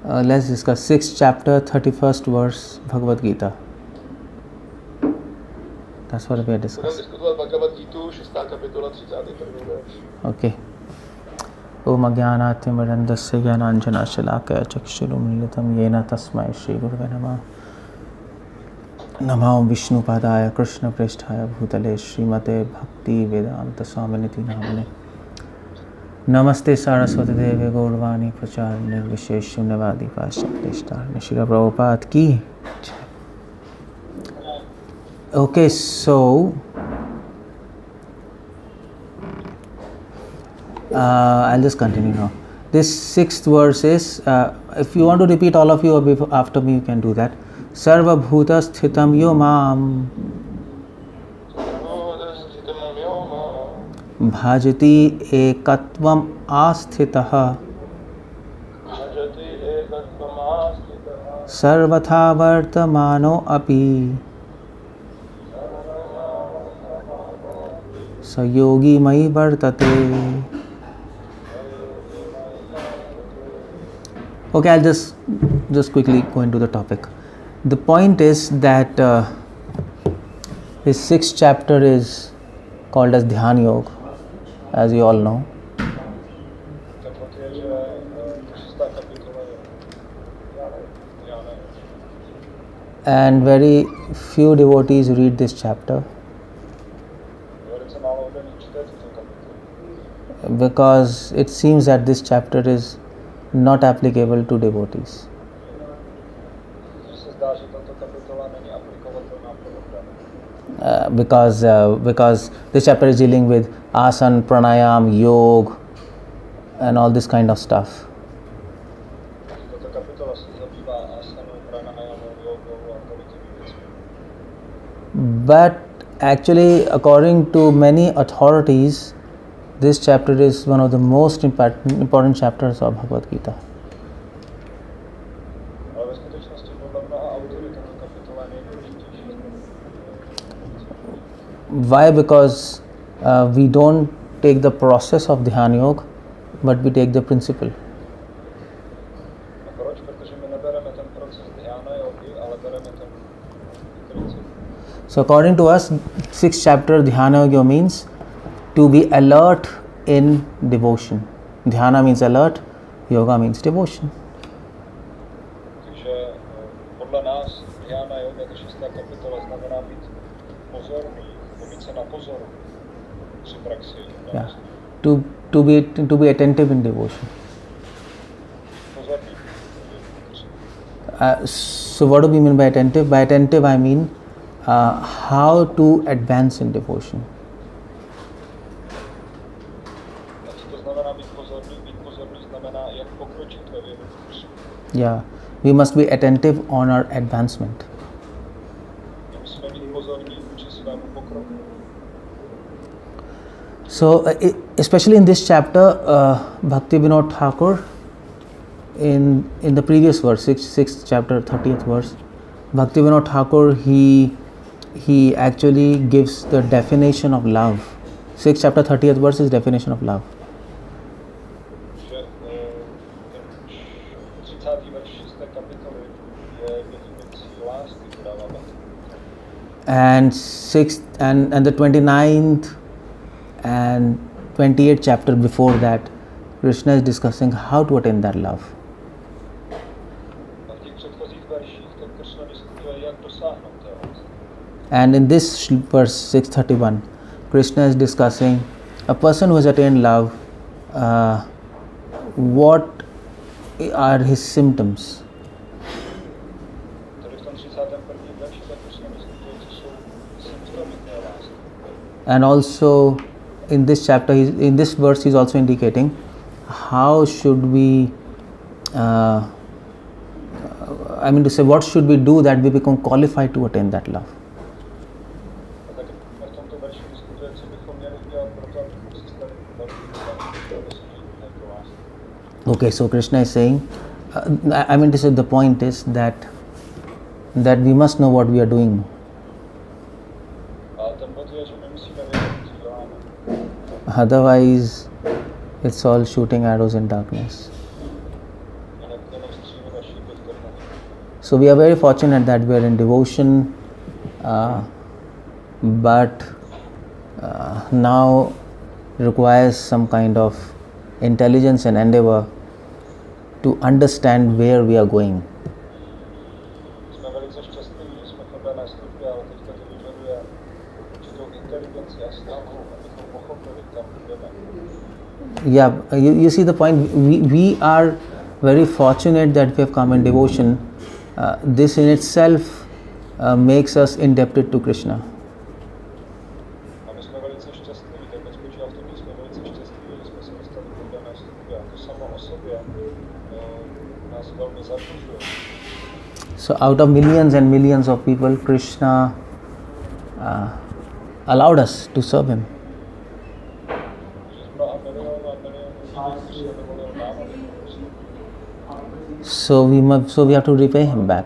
Let's discuss 6th chapter, 31st verse, Bhagavad Gita. That's what we are discussing. Okay. Om Ajnanatimmirandasya Jnananjanashalakaya Chakshurumilitam Yena Tasmai Shri Gurave Namah. Namo Vishnu Padaya Krishna Preshthaya Bhutale Srimate Bhaktivedanta Swami Namane. Namaste Saraswati Devi Gaurvani Pracharine Visheshunyavadi Paschatishtarine Srila Prabhupada ki. Okay, so I'll just continue now. This 6th verse is, if you want to repeat all of you or after me, you can do that. Sarva bhuta sthitam yo mam bhajati ekatvam asthitah sarvatha vartamano api sayogi mai vartate. Okay, I'll just quickly go into the topic. The point is that this 6th chapter is called as Dhyan Yoga, as you all know. And very few devotees read this chapter because it seems that this chapter is not applicable to devotees. Because this chapter is dealing with asana, pranayam, yoga, and all this kind of stuff. But actually, according to many authorities, this chapter is one of the most important chapters of Bhagavad Gita. Why? Because we don't take the process of Dhyan Yoga, but we take the principle. So according to us, 6th chapter Dhyana Yoga means to be alert in devotion. Dhyana means alert, yoga means devotion. Yeah. To be attentive in devotion. So what do we mean by attentive? By attentive I mean how to advance in devotion. Yeah, we must be attentive on our advancement. So, especially in this chapter, Bhaktivedanta Thakur, in the previous verse, 6th chapter, 30th verse, Bhaktivedanta Thakur, he actually gives the definition of love. 6th chapter, 30th verse is definition of love. And the 29th and 28th chapter before that, Krishna is discussing how to attain that love. And in this verse 631, Krishna is discussing a person who has attained love, what are his symptoms. And also in this chapter, in this verse, he is also indicating how should we, what should we do that we become qualified to attain that love. Okay, so Krishna is saying, the point is that we must know what we are doing. Otherwise, it's all shooting arrows in darkness. So we are very fortunate that we are in devotion, but now requires some kind of intelligence and endeavor to understand where we are going. Yeah, you see the point. We are very fortunate that we have come in devotion. This in itself makes us indebted to Krishna. So out of millions and millions of people, Krishna allowed us to serve him. So we have to repay him back.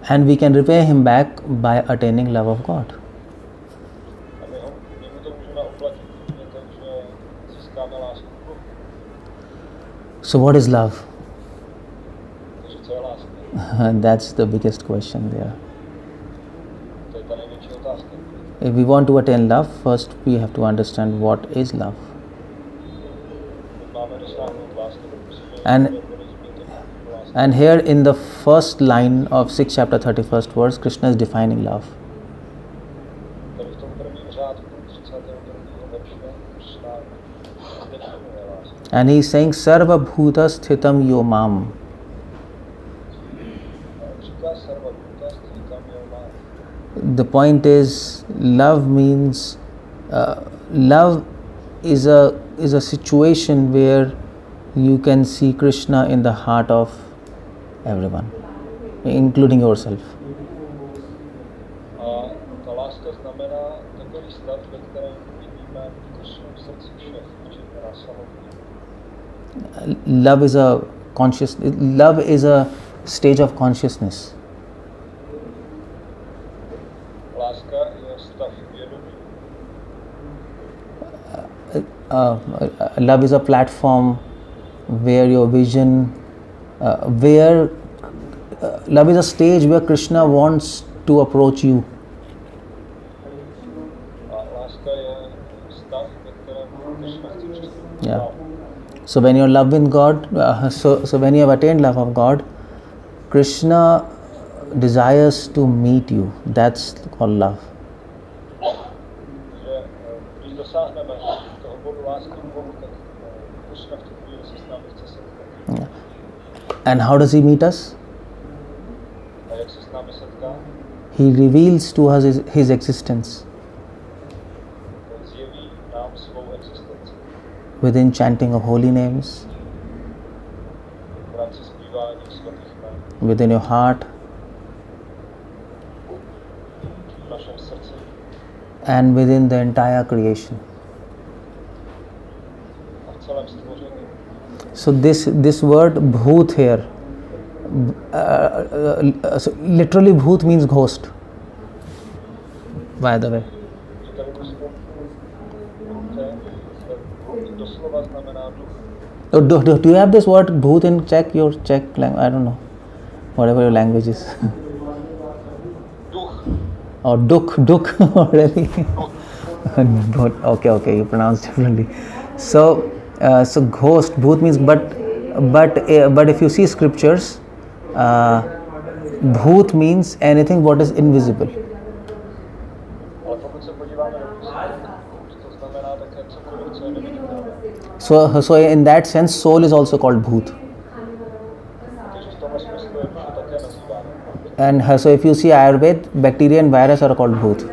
And we can repay him back by attaining love of God. So what is love? That's the biggest question there. If we want to attain love, first we have to understand what is love. And here in the first line of 6th chapter 31st verse, Krishna is defining love. And he is saying 𝗙𝗶𝗶𝗪𝗀 𝗪𝗲 mam. The point is, love means love is a situation where you can see Krishna in the heart of everyone, including yourself. Love is a stage of consciousness. Love is a platform where your vision, love is a stage where Krishna wants to approach you. Yeah. So when you're love in God, so when you have attained love of God, Krishna desires to meet you. That's called love. Yeah. And how does he meet us? He reveals to us his existence within chanting of holy names, within your heart, and within the entire creation. So this word bhoot here, so literally bhoot means ghost, by the way. Do you have this word bhoot in Czech? Your Czech language? I don't know. Whatever your language is. Or duk, really? Okay, you pronounce differently. So ghost, bhoot means but if you see scriptures, bhoot means anything what is invisible. So in that sense, soul is also called bhoot. And so if you see Ayurveda, bacteria and virus are called bhoot.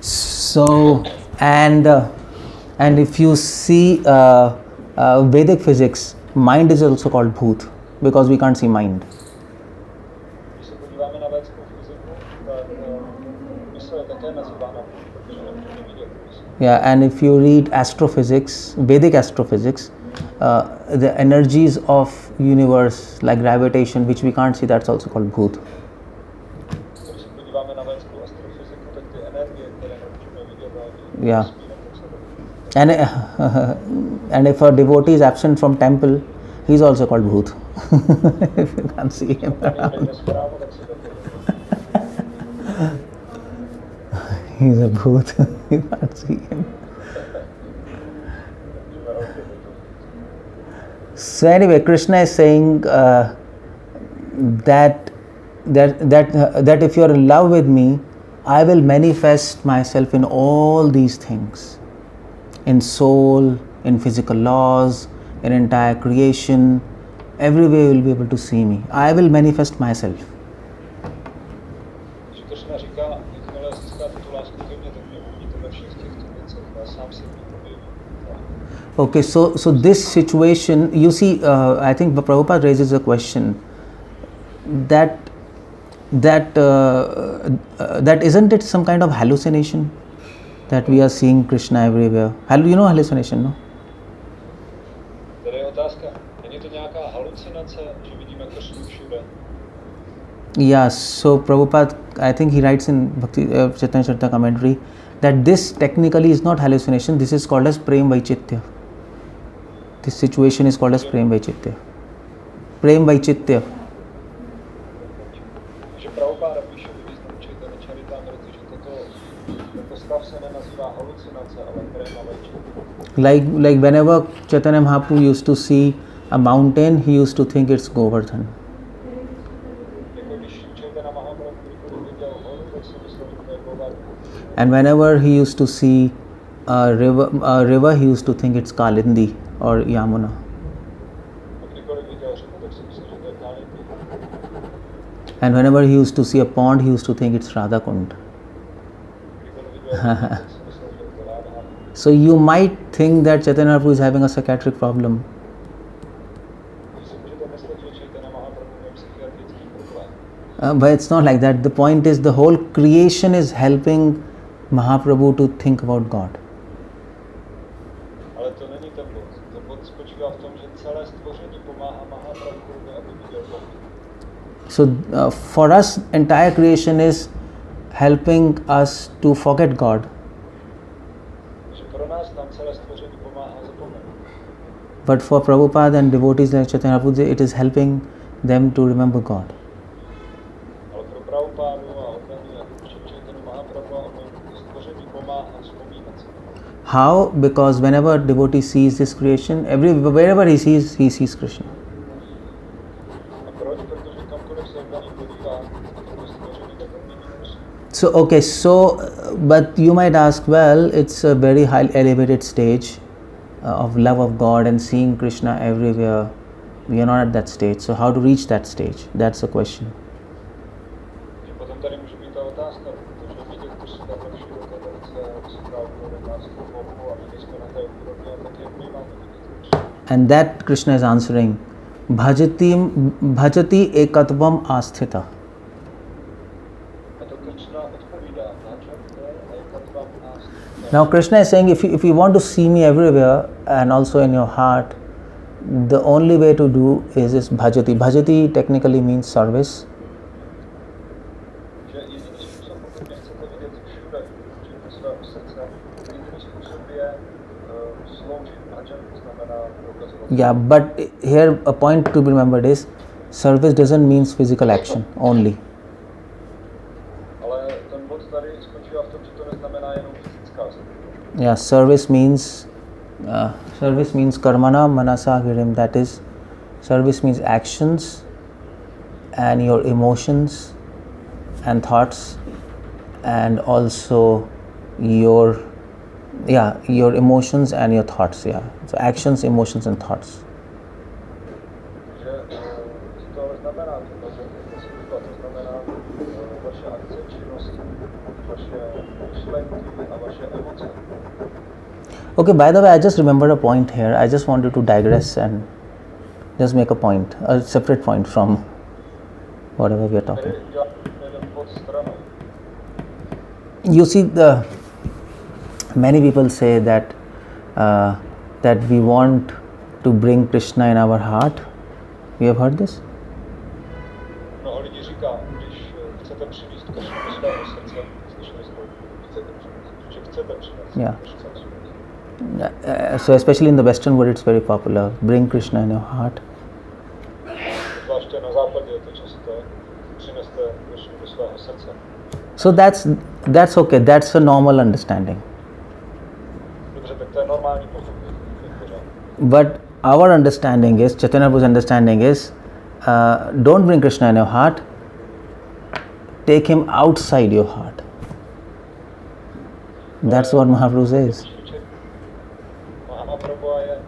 So and if you see Vedic physics, mind is also called bhoot because we can't see mind. Yeah, and if you read astrophysics, Vedic astrophysics, the energies of universe like gravitation, which we can't see, that's also called bhut. Yeah. And and if a devotee is absent from temple, he is also called bhut. If you can't see him around. He's a bhut. You can't see him. So anyway, Krishna is saying that if you are in love with me, I will manifest myself in all these things, in soul, in physical laws, in entire creation. Everywhere you will be able to see me. I will manifest myself. Okay, so this situation, you see, I think Prabhupada raises a question that isn't it some kind of hallucination that we are seeing Krishna everywhere? You know hallucination, no? Yeah, so Prabhupada, I think he writes in Bhakti Chaitanya Charita commentary that this technically is not hallucination, this is called as 𝗪𝗚 This situation is called as 𝗪𝗚 𝗪𝗚 Like whenever Chaitanya Mahaprabhu used to see a mountain, he used to think it's Govardhan. And whenever he used to see a river, he used to think it's Kalindi or Yamuna. And whenever he used to see a pond, he used to think it's Radhakund. So you might think that Chaitanya Mahaprabhu is having a psychiatric problem. But it's not like that. The point is the whole creation is helping Mahaprabhu to think about God. So for us, entire creation is helping us to forget God. But for Prabhupada and devotees like Chaitanya Mahaprabhu, it is helping them to remember God. How? Because whenever a devotee sees this creation, wherever he sees Krishna. So okay, but you might ask, well, it's a very high elevated stage of love of God and seeing Krishna everywhere. We are not at that stage. So how to reach that stage? That's the question. And that Krishna is answering, bhajati ekatvam asthita. Now Krishna is saying, if you want to see me everywhere and also in your heart, the only way to do is this bhajati. Bhajati technically means service. Yeah, but here a point to be remembered is service doesn't mean physical action only. Yeah, service means karmana manasa girim. That is, service means actions and your emotions and thoughts, and also your emotions and your thoughts. Yeah, so actions, emotions, and thoughts. Okay, by the way, I just remembered a point here. I just wanted to digress and just make a point, a separate point from whatever we are talking. You see, many people say that we want to bring Krishna in our heart. You have heard this? Mnoho lidí říká, když chcete přivést Krishnu do svého srdce, slyšeli jste, že chcete přivést Krishna do svého srdce. So especially in the Western world, it's very popular. Bring Krishna in your heart. Zvláště na západě je to časté, přineste Krishnu do svého srdce. So that's okay. That's a normal understanding. Dobře, tak to je normální pochopení. But our understanding is, Chaitanya Prabhu's understanding is, don't bring Krishna in your heart. Take him outside your heart. That's what Mahaprabhu says. Mahaprabhu je,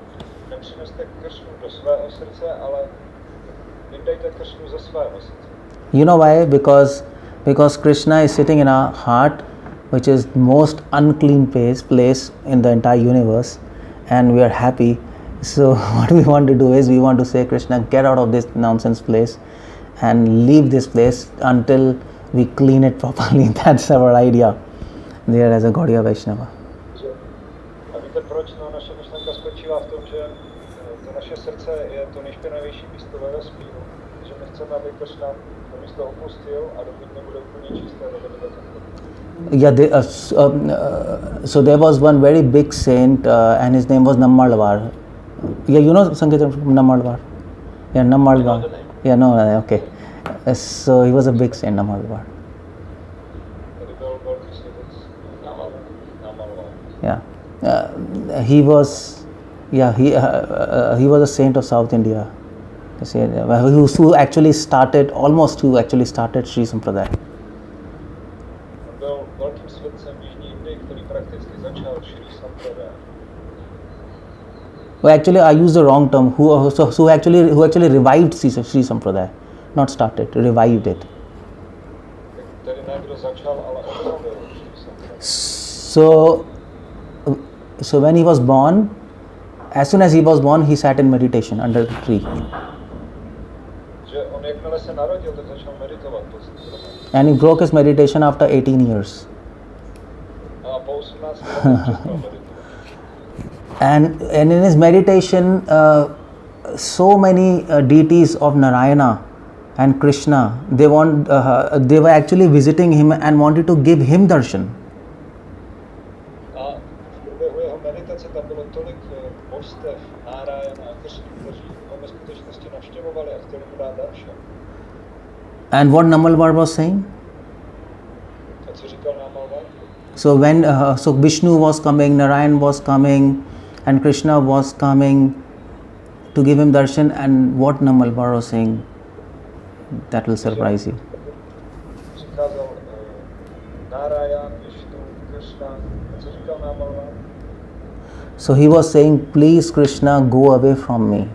nepřineste Krishnu do svého srdce, ale vyndejte Krishnu ze svého srdce. You know why? Because Krishna is sitting in our heart, which is the most unclean place in the entire universe, and we are happy. So what we want to do is, we want to say, Krishna, get out of this nonsense place and leave this place until we clean it properly. That's our idea there as a Gaudiya Vaishnava. A víte proč? No, naše myšlenka spočívá v tom, že to naše srdce je to nejšpinavější místo ve vesmíru. Že my chceme, aby Krishna to místo opustil a dokud nebude úplně čisté, nebude Yeah, so there was one very big saint and his name was 𝗪𝗲𝗪. Yeah, you know Sankirtan 𝗪𝗲𝗪? Yeah, 𝗪𝗲𝗪. Yeah, no, okay. So he was a big saint, 𝗪𝗲𝗪. Yeah, he was a saint of South India. Who actually started Sri Sampradaya. Byl velkým svědcem v Jižní Indii, který prakticky začal Sri Sampradaya. Well, actually, I used the wrong term. Who actually revived Sri Sampradaya, not started, revived it. Tedy ne kdo začal, ale obnovil Sri Sampradaya. So when he was born, as soon as he was born, he sat in meditation under the tree. Že on jakmile se narodil, tak začal meditovat. And he broke his meditation after 18 years. A po 18 letech přestal meditovat. And in his meditation, so many deities of Narayana and Krishna, they were actually visiting him and wanted to give him darshan. A v průběhu jeho meditace tam bylo tolik božstev Narayana a Krishna, kteří ho ve skutečnosti navštěvovali a chtěli mu dát darshan. And what 𝗪𝗪𝗪 was saying? A co říkal 𝗪𝗪𝗪? So when Vishnu was coming, Narayan was coming, and Krishna was coming to give him darshan, and what 𝗪𝗪𝗪 was saying, that will surprise you. Přicházel Narayan, Vishnu, Krishna. A co říkal 𝗪𝗪𝗪? So he was saying, please Krishna, go away from me.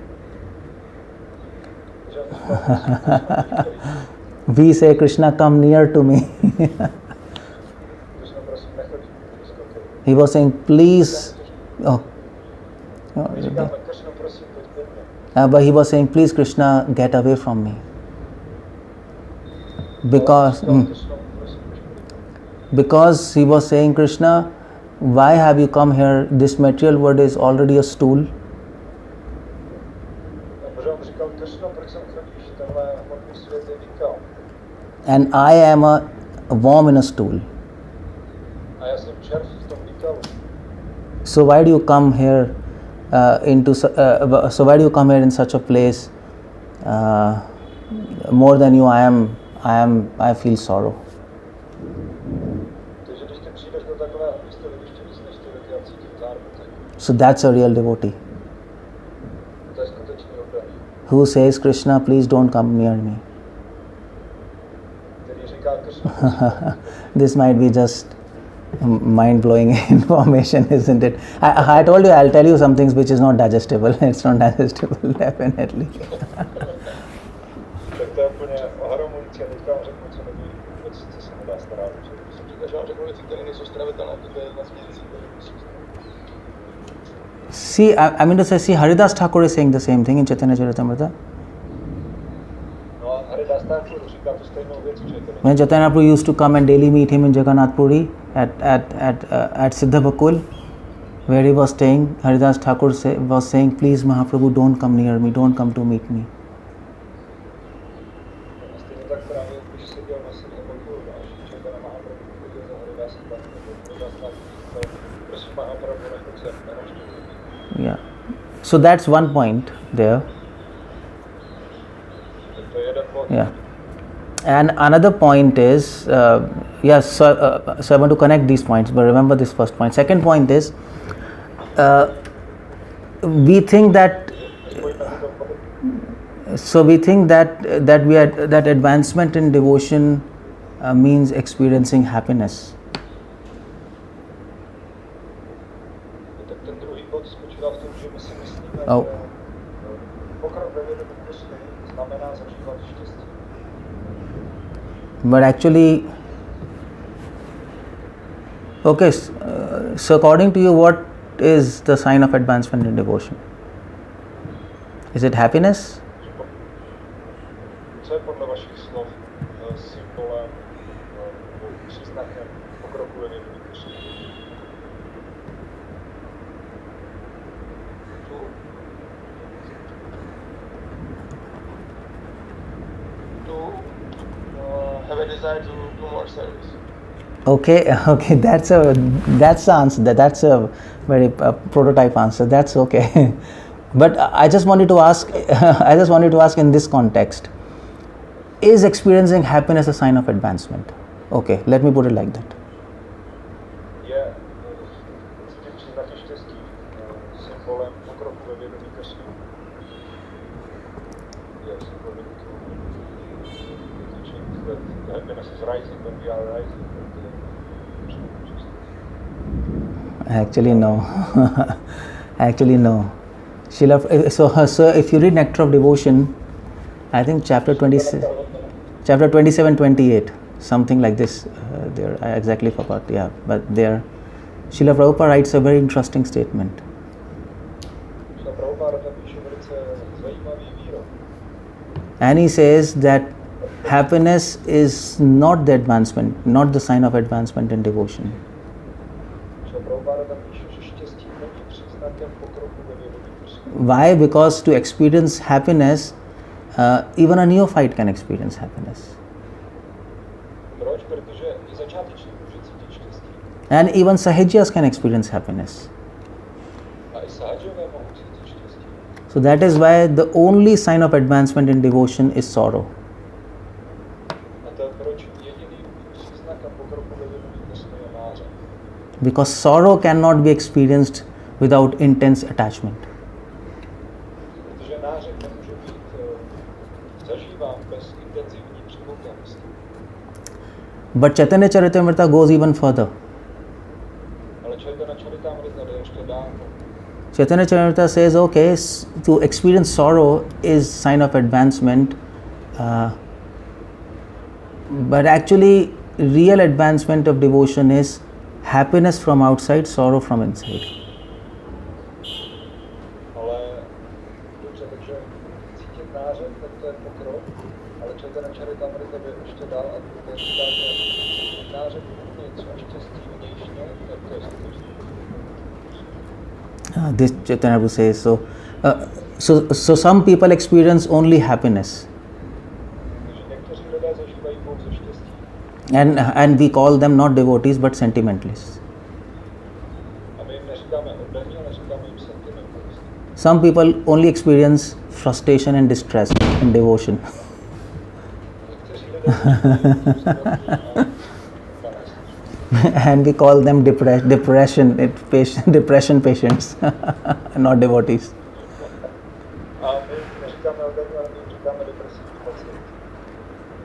We say, Krishna, come near to me. He was saying, please. But he was saying, please Krishna, get away from me. Because he was saying, Krishna, why have you come here? This material world is already a stool. And I am a worm in a stool. So why do you come here so why do you come here in such a place? More than you, I feel sorrow. So that's a real devotee who says, Krishna, please don't come near me. This might be just mind-blowing information, isn't it? I told you I'll tell you some things which is not digestible. It's not digestible, definitely. See, I mean to say, Haridas Thakur is saying the same thing in Chaitanya Charitamrita. When Chaitanya Prabhu used to come and daily meet him in Jagannath Puri at Siddha Bakul, where he was staying, Haridas Thakur was saying, please Mahaprabhu, don't come near me, don't come to meet me. Yeah. So that's one point there. Yeah. And another point is, so I want to connect these points, but remember this first point. Second point is, we think that that advancement in devotion means experiencing happiness. Oh. But actually, okay, so according to you, what is the sign of advancement in devotion? Is it happiness? Okay, that's the answer. That's a very prototype answer. That's okay. But I just wanted to ask. In this context, is experiencing happiness a sign of advancement? Okay, let me put it like that. Actually, no. Actually, no. So if you read Nectar of Devotion, I think chapter 27, 28, something like this. There, I exactly forgot. Yeah, but there, Srila Prabhupada writes a very interesting statement. And he says that happiness is not the advancement, not the sign of advancement in devotion. Why? Because to experience happiness, even a neophyte can experience happiness. And even Sahajyas can experience happiness. So that is why the only sign of advancement in devotion is sorrow. Because sorrow cannot be experienced without intense attachment. But Chaitanya Charitamrita goes even further. Chaitanya Charitamrita says, okay, to experience sorrow is sign of advancement, but actually real advancement of devotion is happiness from outside, sorrow from inside. This Chaitanya Prabhu says so. So some people experience only happiness, and we call them not devotees but sentimentalists. Some people only experience frustration and distress in devotion. And we call them depression patients, not devotees.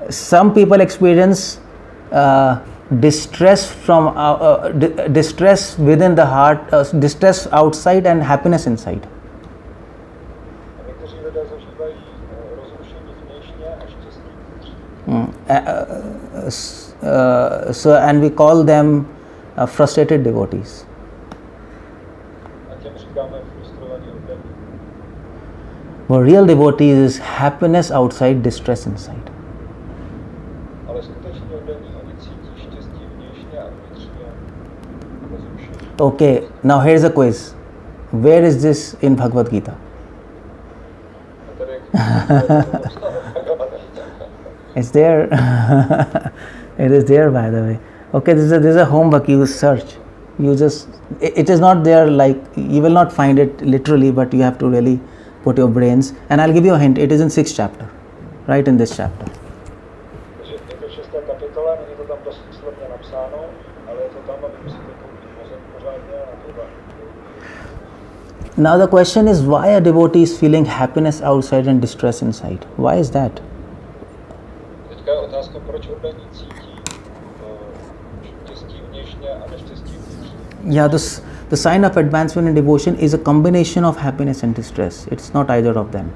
Some people experience distress from distress within the heart, distress outside and happiness inside. So and we call them frustrated devotees. But real devotees is happiness outside, distress inside. Okay, now here's a quiz. Where is this in Bhagavad Gita? It's there. It is there, by the way. Okay, this is a homework. You search. You just, it is not there, like you will not find it literally, but you have to really put your brains. And I'll give you a hint. It is in 6th chapter, right in this chapter. Now the question is, why a devotee is feeling happiness outside and distress inside? Why is that? Yeah, the sign of advancement in devotion is a combination of happiness and distress. It's not either of them.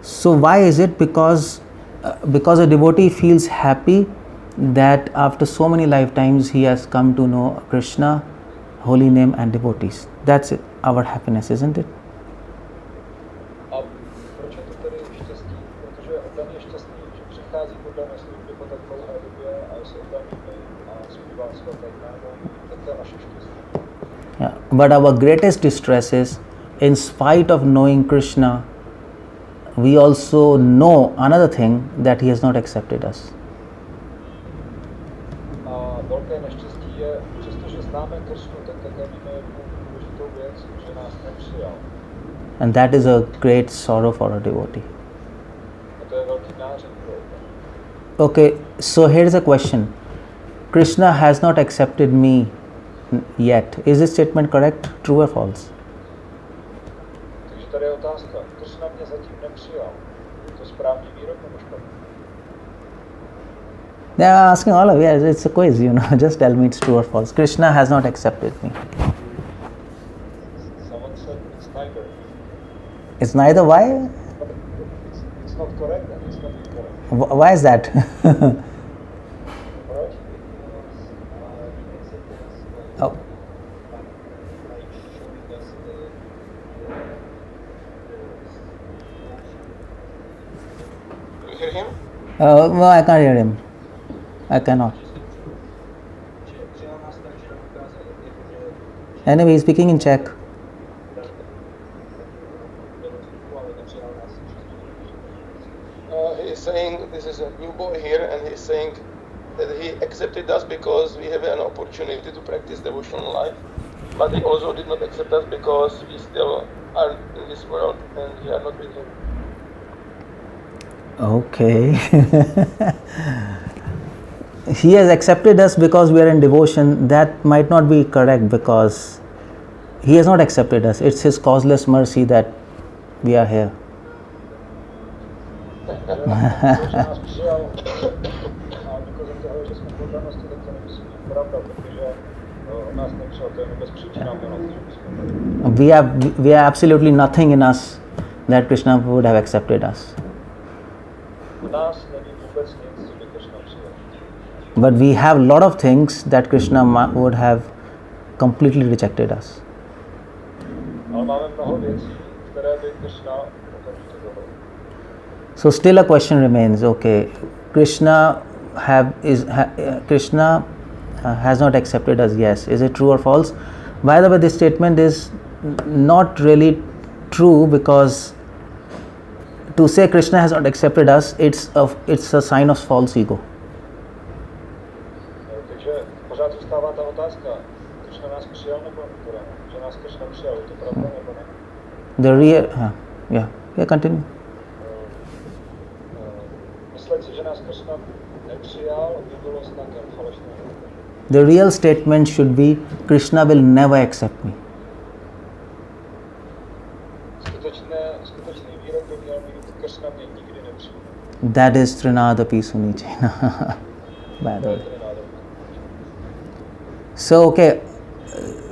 So why is it? Because a devotee feels happy that after so many lifetimes he has come to know Krishna, holy name and devotees. That's it, our happiness, isn't it? Yeah, but our greatest distress is, in spite of knowing Krishna, we also know another thing, that he has not accepted us. And that is a great sorrow for a devotee. Okay, so here's a question. Krishna has not accepted me yet. Is this statement correct, true or false? They are asking all of you. Yeah, it's a quiz, just tell me it's true or false. Krishna has not accepted me. Someone said it's neither. It's neither. Why? It's not correct and it's not incorrect. Why is that? Oh. You hear him? No, I can't hear him. I cannot. Anyway, he's speaking in Czech. He is saying, this is a new boy here, and he's saying that he accepted us because we have an opportunity to practice devotional life, but he also did not accept us because we still are in this world and we are not with him. Okay. He has accepted us because we are in devotion. That might not be correct, because he has not accepted us. It's his causeless mercy that we are here. We are absolutely nothing in us that Krishna would have accepted us. But we have a lot of things that Krishna would have completely rejected us. So still a question remains. Okay, Krishna has not accepted us. Yes, is it true or false? By the way, this statement is not really true, because to say Krishna has not accepted us, it's a sign of false ego. The real, continue. The real statement should be, Krishna will never accept me. That is 𝗙𝗲𝗃𝗀𝗃, by the way. So okay,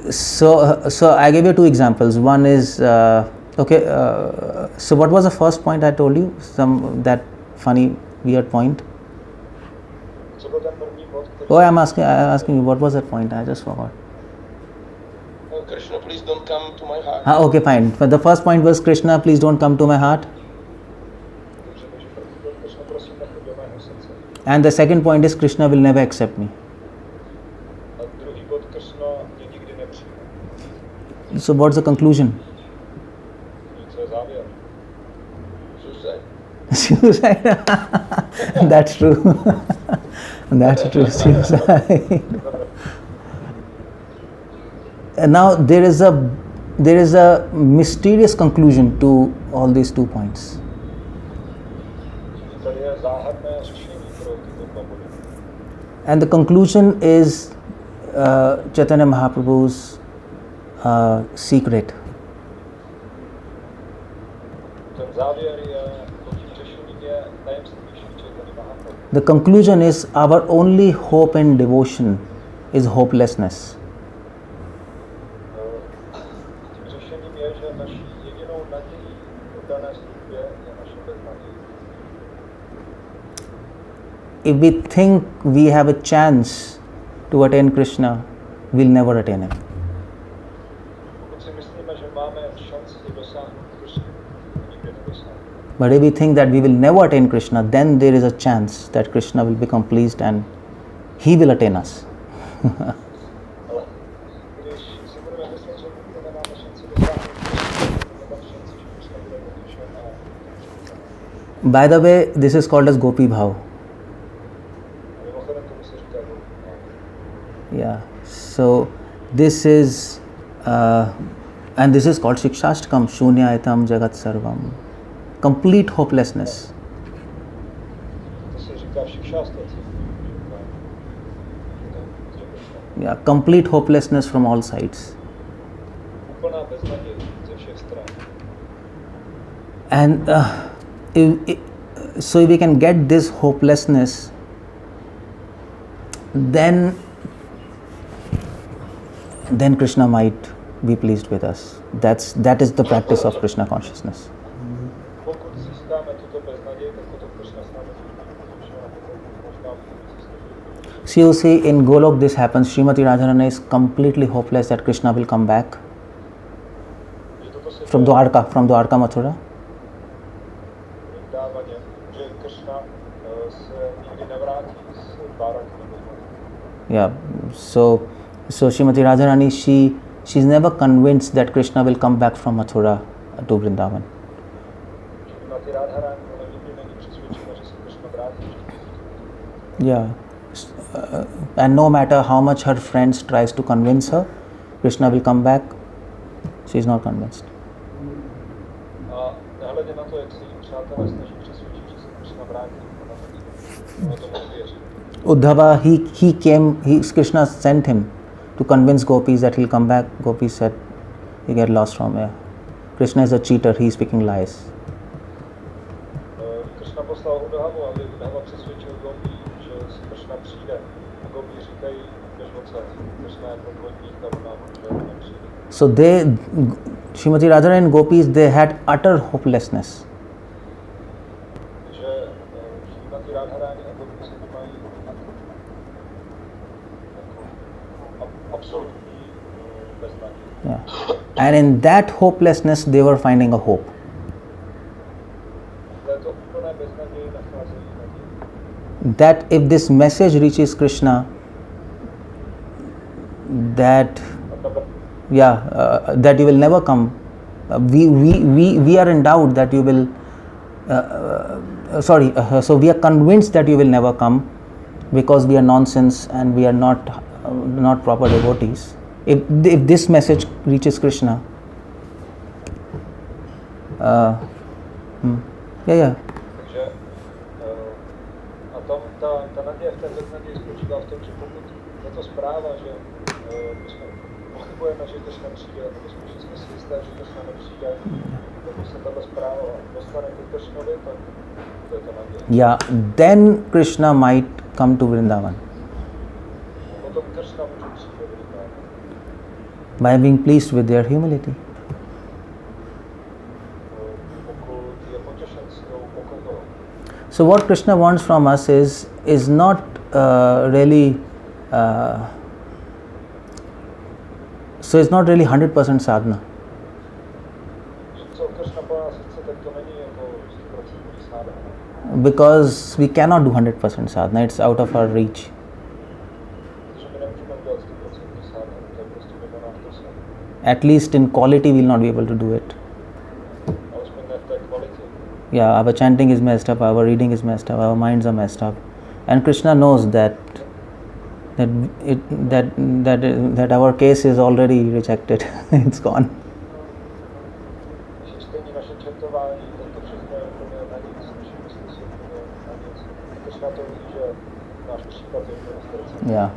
so I gave you two examples. One is so what was the first point I told you? That funny weird point. Oh, I'm asking you, what was that point? I just forgot. Krishna, please don't come to my heart. Okay, fine. But the first point was, Krishna, please don't come to my heart. And the second point is Krishna will never accept me. A druhý bod, Krishna mě nikdy nepřijme. So what's the conclusion? Co je závěr? Suicide. Suicide. That's true. That's true. Suicide. And now there is a mysterious conclusion to all these 2 points. Tady je záhadné řešení pro tyto dva body. And the conclusion is Chaitanya Mahaprabhu's secret. Ten závěr je, tím řešením je tajemství Chaitanya Mahaprabhu. The conclusion is our only hope and devotion is hopelessness. Tím řešením je, že naší jedinou nadějí v dané službě je naše beznaděj. If we think we have a chance to attain Krishna, we'll never attain him. Pokud si myslíme, že máme šanci dosáhnout Krishna, nikdy nedosáhneme. But if we think that we will never attain Krishna, then there is a chance that Krishna will become pleased and he will attain us. Ale když si budeme myslet, že nikdy nemáme šanci dosáhnout Krishna, nemáme šanci, že Krishna bude potěšen a By the way, this is called as Gopi Bhav. mimochodem tomu se říká Gopi. Yeah. So this is and this is called Shikshashtakam Shunyaitam Jagat Sarvam. Complete hopelessness. To se říká Šikšástace. Yeah, complete hopelessness from all sides. Úplná beznaděj ze všech stran. And so if we can get this hopelessness, then Krishna might be pleased with us. That is the practice of Krishna consciousness. Pokud získáme tuto beznaděj, tak potom Krishna s námi možná získáme. So you see, in Golok this happens. Srimati Radharani is completely hopeless that Krishna will come back Že toto se from Dwarka Mathura. Vrindávaně, že Krishna se nikdy nevrátí z Dváraky nebo z Mathura. Yeah. So Srimati Radharani, she's never convinced that Krishna will come back from Mathura to Vrindavan. Srimati Radharani nikdy není přesvědčena, že se Krishna vrátí. Yeah. And no matter how much her friends tries to convince her, Krishna will come back, she is not convinced. A nehledě na to, jak se jí přátelé snaží přesvědčit, že se Krishna vrátí, ona tomu nevěří. Uddhava, Krishna sent him to convince gopis that he'll come back. Gopis said, you get lost from here. Krishna is a cheater, he is speaking lies. Krishna poslal Uddhavu, aby Uddhava přesvědčil gopí, že Krishna přijde. A gopí říkají, jdeš odsad. Krishna je podvodník, tam nám nepřijde. So Srimati Radharani and gopis, they had utter hopelessness. Že Srimati Radharani a gopí se mají absolutní beznaděj. Yeah. And in that hopelessness, they were finding a hope. Této úplné beznaději nacházejí naději. That if this message reaches Krishna, that you will never come. We are in doubt that you will. So we are convinced that you will never come, because we are nonsense and we are not proper devotees. If this message reaches Krishna, Takže a tam ta naděje v té beznaději spočívá v tom, že pokud tato zpráva, že my jsme pochybujeme, že Krishna přijde, nebo jsme si jisté, že Krishna nepřijde, pokud se tato zpráva dostane ke Krishnovi, tak to je ta naděje. yeah, then Krishna might come to Vrindavan Potom Krishna může přijít do Vrindavan. by being pleased with their humility. Pokud je potěšen s tou pokorou. So what Krishna wants from us is not really so it's not really 100% sadhana. Because we cannot do 100% sadhana, it's out of our reach. At least in quality, we will not be able to do it. Yeah, our chanting is messed up, our reading is messed up, our minds are messed up, and Krishna knows that our case is already rejected. It's gone. Yeah.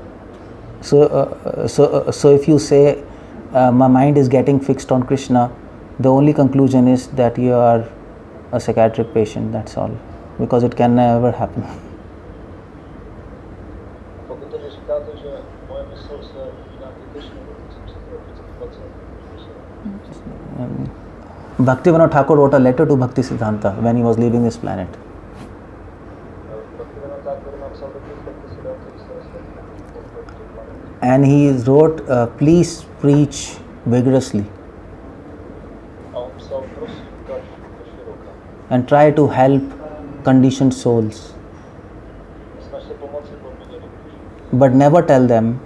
So if you say my mind is getting fixed on Krishna, the only conclusion is that you are a psychiatric patient. That's all, because it can never happen. Bhaktivedanta Thakur wrote a letter to Bhaktisiddhanta when he was leaving this planet. And he wrote, please preach vigorously and try to help conditioned souls. But never tell them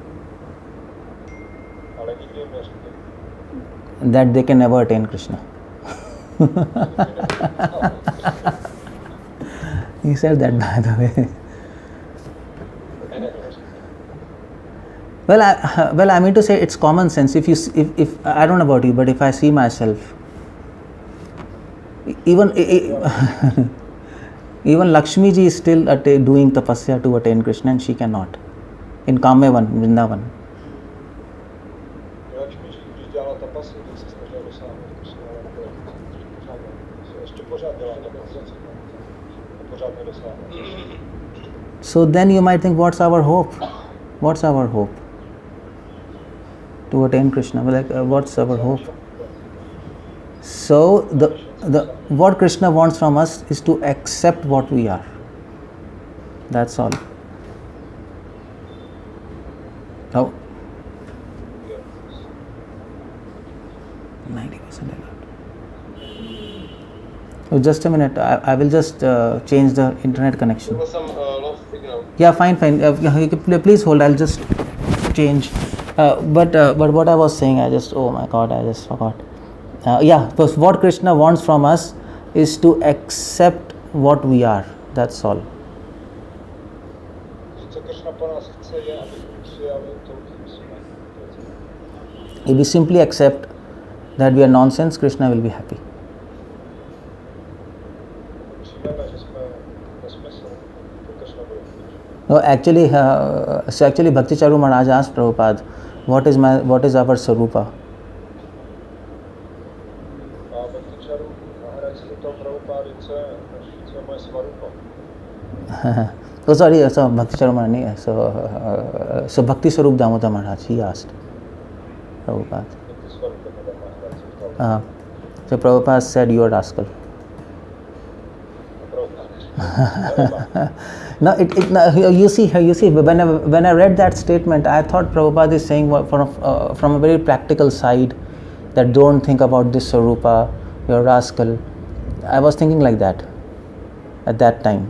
that they can never attain Krishna. He said that, by the way. Well, I mean to say, it's common sense. If I don't know about you, but if I see myself, even Lakshmi ji is still doing tapasya to attain Krishna, and she cannot. In Kamevan, Vrindavan. So then you might think, what's our hope? What's our hope? To attain Krishna. Like, what's our hope? So what Krishna wants from us is to accept what we are. That's all. How? 90% allowed. Oh, just a minute. I will just change the internet connection. There was some lost signal. Yeah, fine. Please hold. I'll just change. But what I was saying, I just forgot. But what Krishna wants from us is to accept what we are. That's all. If we simply accept that we are nonsense, Krishna will be happy. No, actually, Bhakti Charu Maharaj asked Prabhupada, what is our Sarupa? Oh, sorry, so Bhakti Charu Maharaj, so Bhakti Swarup Damodar Maharaj, he asked Prabhupada. So Prabhupada said, you are rascal. No, you see. When I read that statement, I thought Prabhupada is saying from a very practical side that don't think about this Sarupa, you're a rascal. I was thinking like that at that time.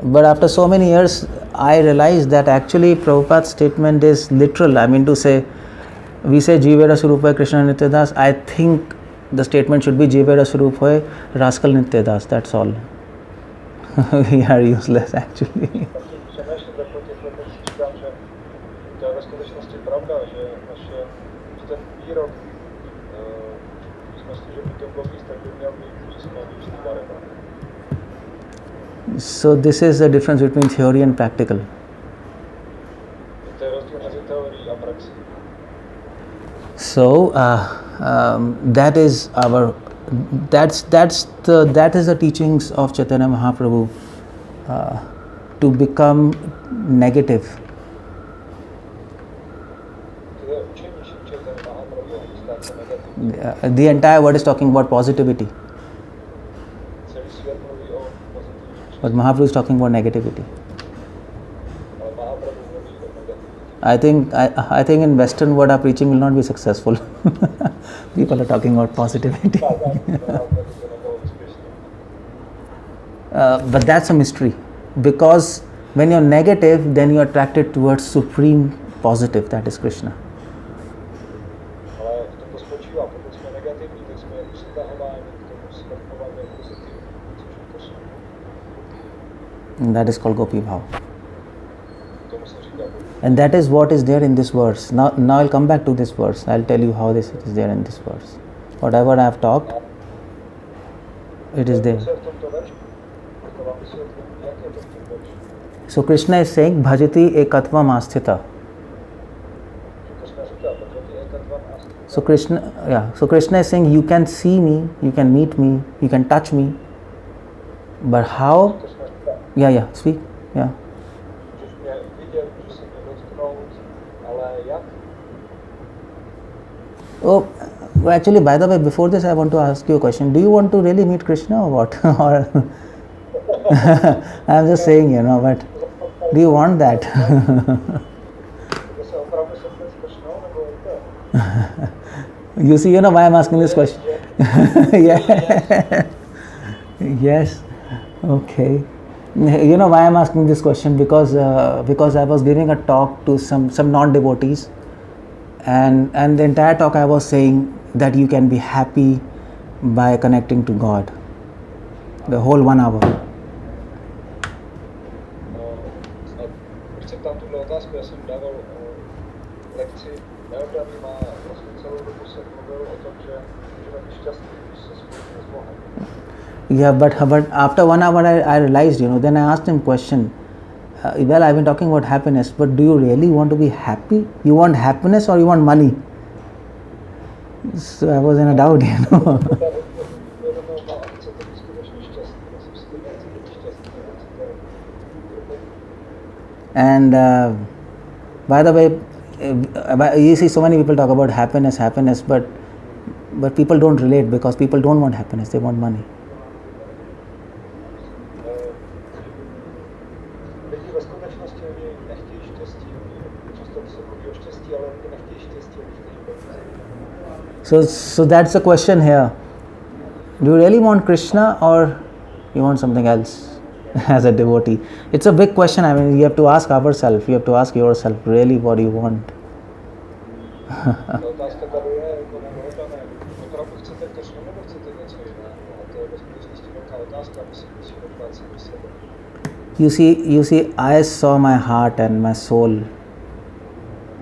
But after so many years, I realized that actually Prabhupada's statement is literal. I mean to say, we say Jivera Swarupa Krishna Nityadas. I think the statement should be Jivera Swarupa Rascal Nityadas. That's all. We are useless actually. So this is the difference between theory and practical. So that is the teachings of Chaitanya Mahaprabhu, to become negative. The entire word is talking about positivity, but Mahaprabhu is talking about negativity. Mahaprabhu mluví o negativitě. I think in Western world our preaching will not be successful. People are talking about positivity. But that's a mystery, because when you're negative, then you're attracted towards supreme positive, that is Krishna. Ale v tom to spočívá, pokud jsme negativní, tak jsme přitahováni k tomu smrtnované pozitivní, což je Krishna. And that is called Gopi Bhav. Tomu se říká Gopi. And that is what is there in this verse. Now I'll come back to this verse. I'll tell you how this is there in this verse. Whatever I have talked, it is there. Co je v tomto verši? To vám vysvětlím, jak je to v tom verši. So Krishna is saying, Bhajati ekattvam asthita. Krishna říká, Bhajati ekattvam asthita. So Krishna is saying, you can see me, you can meet me, you can touch me, but how? Krishna říká, Speak. Yeah. můžeš mě vidět, můžeš se mě dotknout, ale jak? Oh, well, actually, by the way, before this, I want to ask you a question. Do you want to really meet Krishna or what? Or I'm just saying, but do you want that? To se opravdu setkat s Krishnou, nebo jak to? You see, why I'm asking this question? Yeah. Yes. Okay. Why I'm asking this question? Because I was giving a talk to some non-devotees, and the entire talk I was saying that you can be happy by connecting to God. The whole 1 hour. Proč jsem tam tuhle otázku? Já jsem dával lekci neoddaným a vlastně celou dobu jsem mluvil o tom, že můžeme být šťastní, když se spojíme s Bohem. Yeah, but after 1 hour I realized, then I asked him question. Well, I've been talking about happiness, but do you really want to be happy? You want happiness or you want money? So I was in a doubt, And by the way, you see so many people talk about happiness, but people don't relate, because people don't want happiness, they want money. Lidi ve skutečnosti oni nechtějí štěstí, často se mluví o štěstí, ale oni nechtějí štěstí, oni chtějí peníze. So that's the question here. Do you really want Krishna or you want something else as a devotee? It's a big question. I mean, you have to ask ourselves, you have to ask yourself, really what do you want? Ta otázka tady je, jako nemohdané, opravdu chcete Krishnu nebo chcete něco jiného? A to je ve skutečnosti velká otázka, my si musíme dát sami sebe. You see, I saw my heart and my soul,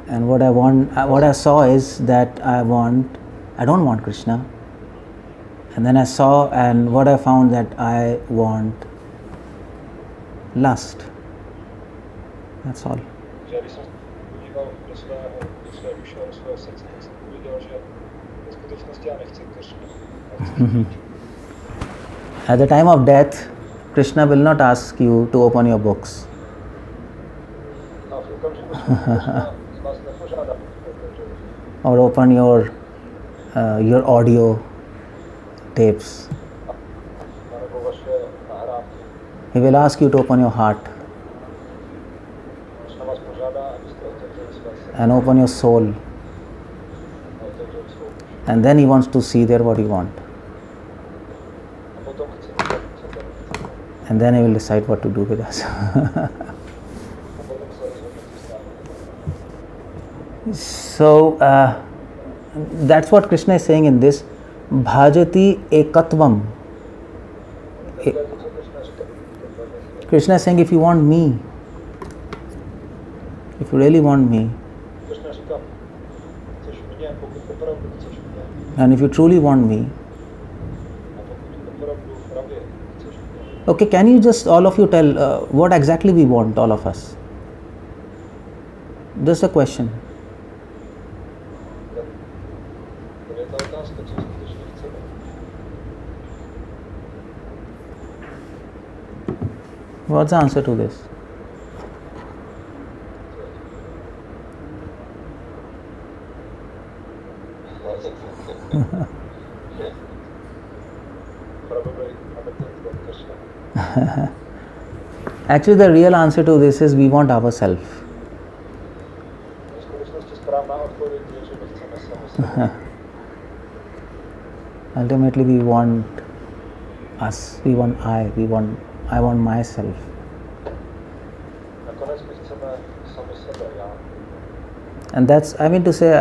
and what I saw is that I don't want Krishna, and then I saw, and what I found that I want lust. That's all. Že když jsem podíval do své duše, do svého srdce, tak jsem uviděl, že ve skutečnosti já nechci Krishnu. At the time of death, Krishna will not ask you to open your books. A v okamžiku Krishna z vás nepožádá, Or open your audio tapes. nebo vaše nahrávky. He will ask you to open your heart Krishna vás požádá, abyste otevřeli své srdce and open your soul, a otevřeli svou duši. and then he wants to see there what you want, A potom chce vidět, co tady chcete. and then he will decide what to do with us. A potom se rozhodne, co s námi. So that's what Krishna is saying in this bhajati ekattvam. To je to, co Krishna říká. Krishna is saying, if you want me, if you really want me, Krishna říká, chceš mě, pokud opravdu chceš mě. and if you truly want me, A pokud opravdu pravě chceš mě. okay, can you just all of you tell what exactly we want, all of us? Just a question. To je ta otázka, co skutečně chceme. What's the answer to this? Probably I'm a Krishna. Actually, the real answer to this is we want ourselves. V skutečnosti správná odpověď je, že my chceme sami sebe. Ultimately, we want us. We want I want myself. Nakonec my chceme sami sebe, já. And that's, I mean to say,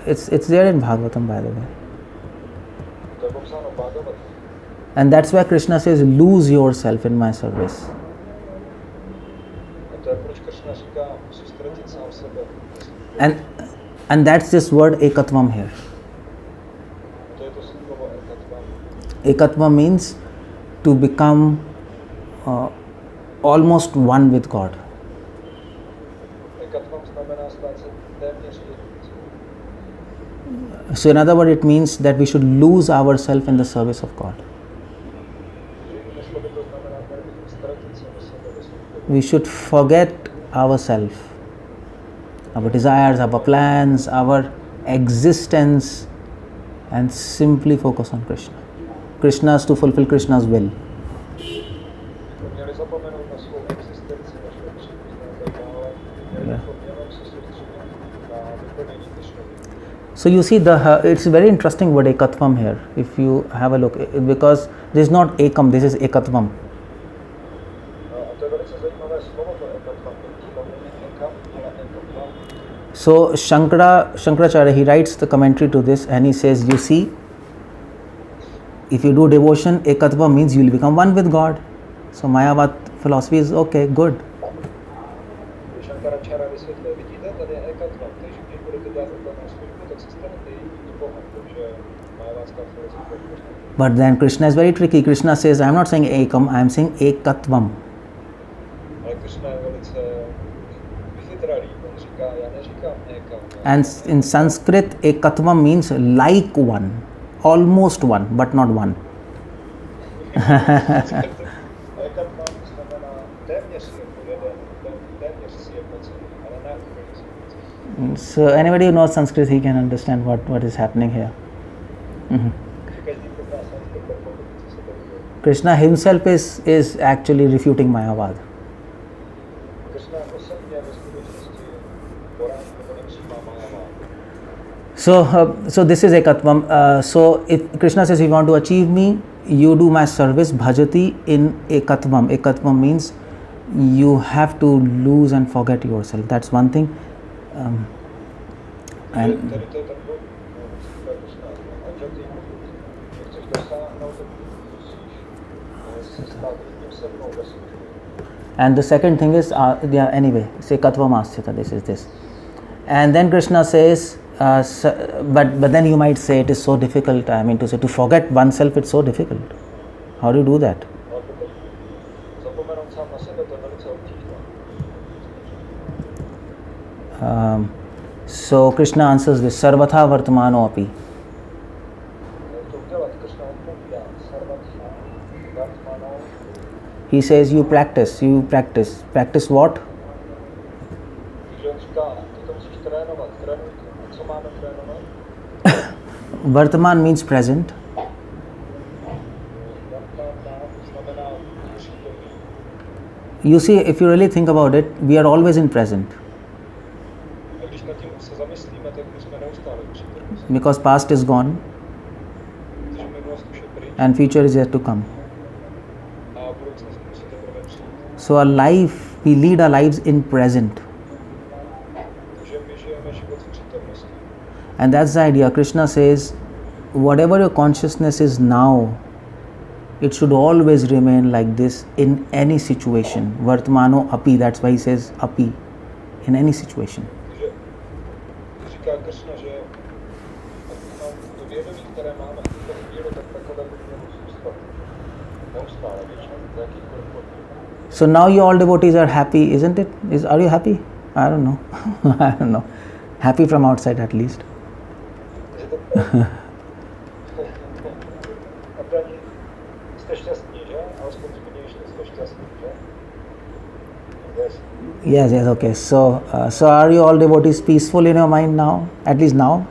it's there in Bhagavatam, by the way. To je popsáno v Bhagavatu. And that's why Krishna says, lose yourself in my service. A to je proč Krishna říká, musíš ztratit sám sebe. And that's this word ekattvam here. To je to slovo ekattvam. Ekattva means to become almost one with God. Ekattvam znamená stát se téměř jedním. So in other words, it means that we should lose ourselves in the service of God. We should forget ourselves, our desires, our plans, our existence, and simply focus on Krishna. Krishna's to fulfill Krishna's will. Yeah. So you see, it's very interesting word ekattvam here. If you have a look, because this is not ekam, this is ekattvam. So Shankaracharya, he writes the commentary to this and he says, you see, if you do devotion, ekattva means you will become one with God. So Mayavad philosophy is okay, good. But then Krishna is very tricky. Krishna says, I am not saying ekam, I am saying ekattvam. And in Sanskrit, ekattvam means like one, almost one, but not one. So anybody who knows Sanskrit, he can understand what is happening here. Krishna himself is actually refuting Mayavad. So this is ekattvam. So if Krishna says, if you want to achieve me, you do my service, bhajati in ekattvam. Ekattvam means you have to lose and forget yourself. That's one thing. And the second thing is, anyway, say ekattvam asthita, this is this. And then Krishna says, but then you might say it is so difficult. I mean to say, to forget oneself, it's so difficult. How do you do that? So Krishna answers this, sarvatha vartamano api. He says, you practice. Practice what? Vartaman means present. You see, if you really think about it, we are always in present. Because past is gone and future is yet to come. So our life, we lead our lives in present. And that's the idea. Krishna says, whatever your consciousness is now, it should always remain like this in any situation. Vartamano api, that's why he says api, in any situation. So now you all devotees are happy, isn't it? Are you happy? I don't know. I don't know. Happy from outside at least. Yes, okay. So are you all devotees peaceful in your mind now? At least now?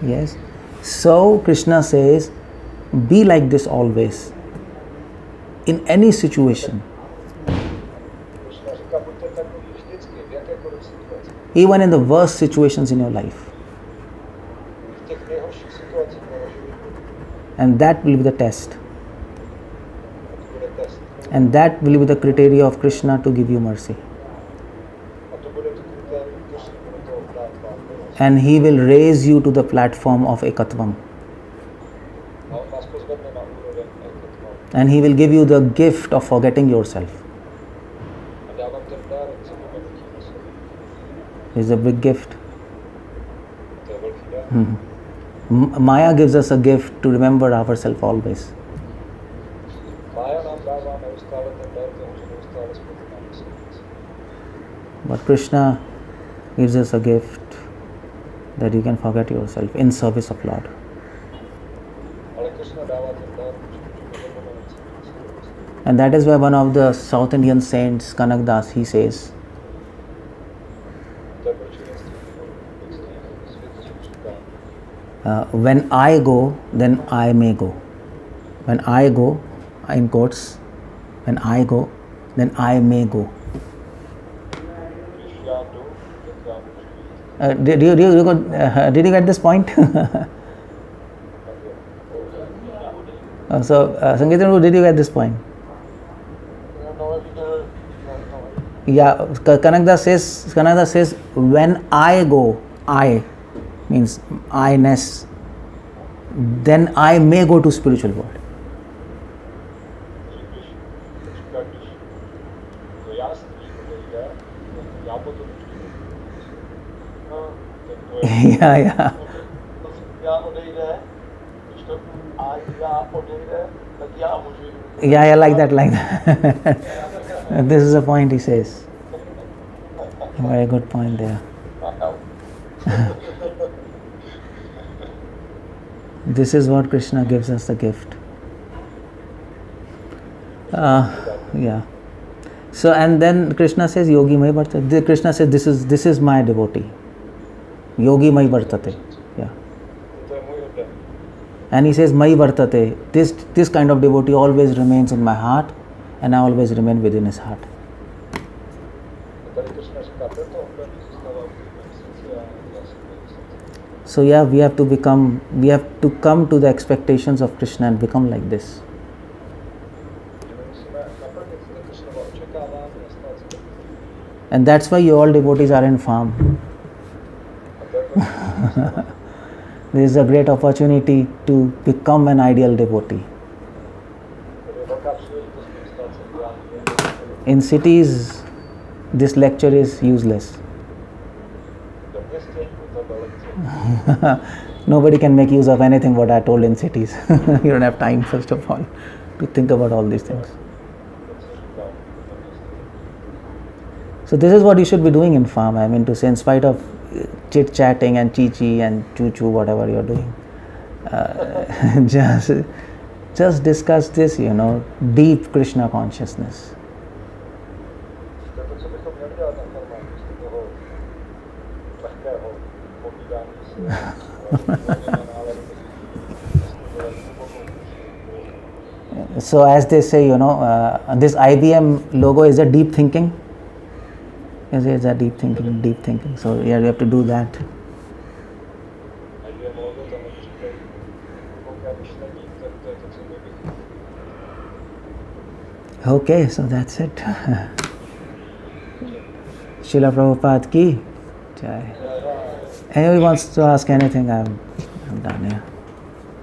Yes. So Krishna says, be like this always, in any situation, Krishna říká, buďte takový vždycky, v jakékoliv situaci. even in the worst situations in your life. V těch nejhorších situacích v životě. And that will be the test. A to bude test. And that will be the criteria of Krishna to give you mercy. A to bude to kritérium Krishna, bude to dát vám milost. And he will raise you to the platform of ekattvam. A on vás pozvedne na úroveň ekattvam. And he will give you the gift of forgetting yourself. A dá vám ten dar zapomenutí na sebe. It's a big gift. To je velký dar. Maya gives us a gift to remember ourselves always. Mája nám dává neustále ten dar toho, že neustále vzpomínáme si věci. But Krishna gives us a gift that you can forget yourself in service of Lord. Ale Krishna dává ten dar, že můžeme zapomenout si věci. And that is why one of the South Indian saints, Kanak Das, he says, To je proč jeden z těch svědců říká, when I go, then I may go. When I go, in quotes, when I go, then I may go. když já jdu, tak já můžu jít. Did you get this point? Sankirtan, did you get this point? Yeah, Kanakdas says, when I go, I means I-ness, then I may go to spiritual world. Když to jáství odejde, já potom Yeah. Já odejde, když to já odejde, tak já můžu. Yeah, like that. This is a point he says. Very good point there. This is what Krishna gives us the gift. Yeah. So and then Krishna says, Yogi Mai Vartate. Krishna says, this is my devotee. Yogi Mai Vartate. Yeah. to je můj odden. And he says, Mai Vartate. This kind of devotee always remains in my heart, and I always remain within his heart. Tady Krishna říká, tento odden zůstává v mém srdci a já jsem v mém srdci. So yeah, we have to come to the expectations of Krishna and become like this. Že my musíme naplnit ty Krishnova očekávání a stát se takový. And that's why you all devotees are in farm. A to je proč There is a great opportunity to become an ideal devotee. tady je velká příležitost stát se ideálním. In cities, this lecture is useless. Ve městě je to lekce. Nobody can make use of anything what I told in cities. You don't have time, first of all, to think about all these things. So this is what you should be doing in farm. I mean to say, in spite of chit-chatting and chi-chi and choo-choo, whatever you're doing, just discuss this, deep Krishna consciousness. To je to, co bychom měli dělat na farmách, místo toho lehkého povídání si. So as they say, this IBM logo is a deep thinking. Is a deep thinking. So yeah, you have to do that. Okay, so that's it. Srila Prabhupada ki jai. Anybody wants to ask anything, I'm done here.